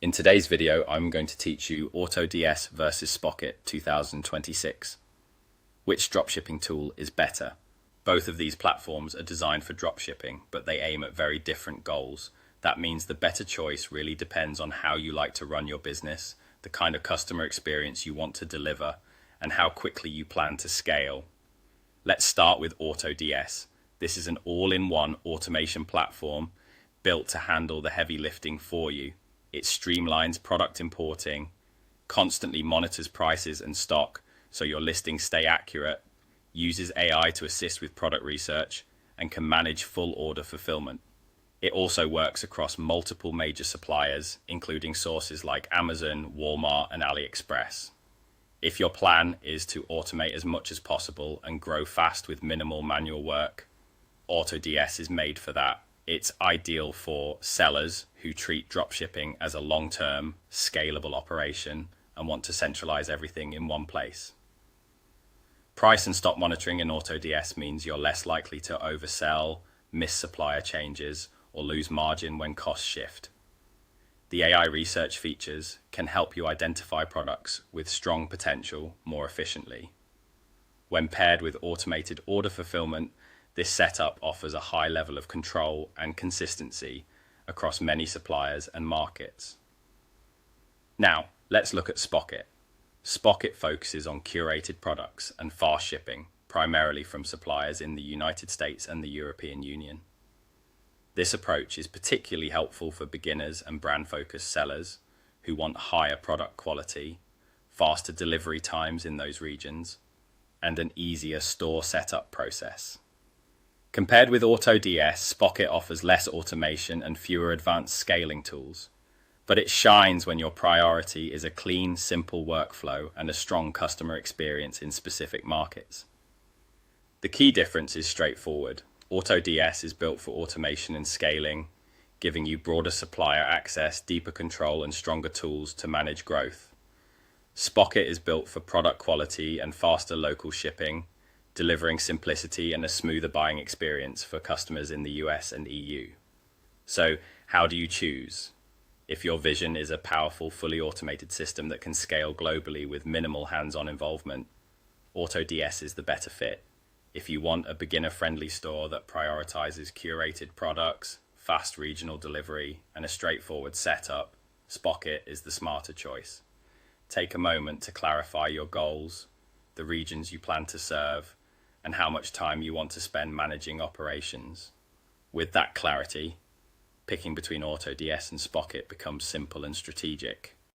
In today's video, I'm going to teach you AutoDS versus Spocket 2026. Which dropshipping tool is better? Both of these platforms are designed for dropshipping, but they aim at very different goals. That means the better choice really depends on how you like to run your business, the kind of customer experience you want to deliver, and how quickly you plan to scale. Let's start with AutoDS. This is an all-in-one automation platform built to handle the heavy lifting for you. It streamlines product importing, constantly monitors prices and stock so your listings stay accurate, uses AI to assist with product research, and can manage full order fulfillment. It also works across multiple major suppliers, including sources like Amazon, Walmart, and AliExpress. If your plan is to automate as much as possible and grow fast with minimal manual work, AutoDS is made for that. It's ideal for sellers who treat dropshipping as a long-term, scalable operation and want to centralize everything in one place. Price and stock monitoring in AutoDS means you're less likely to oversell, miss supplier changes, or lose margin when costs shift. The AI research features can help you identify products with strong potential more efficiently. When paired with automated order fulfillment, this setup offers a high level of control and consistency across many suppliers and markets. Now, let's look at Spocket. Spocket focuses on curated products and fast shipping, primarily from suppliers in the United States and the European Union. This approach is particularly helpful for beginners and brand-focused sellers who want higher product quality, faster delivery times in those regions, and an easier store setup process. Compared with AutoDS, Spocket offers less automation and fewer advanced scaling tools, but it shines when your priority is a clean, simple workflow and a strong customer experience in specific markets. The key difference is straightforward. AutoDS is built for automation and scaling, giving you broader supplier access, deeper control, and stronger tools to manage growth. Spocket is built for product quality and faster local shipping, delivering simplicity and a smoother buying experience for customers in the US and EU. So, how do you choose? If your vision is a powerful, fully automated system that can scale globally with minimal hands-on involvement, AutoDS is the better fit. If you want a beginner-friendly store that prioritizes curated products, fast regional delivery, and a straightforward setup, Spocket is the smarter choice. Take a moment to clarify your goals, the regions you plan to serve, and how much time you want to spend managing operations. With that clarity, picking between AutoDS and Spocket becomes simple and strategic.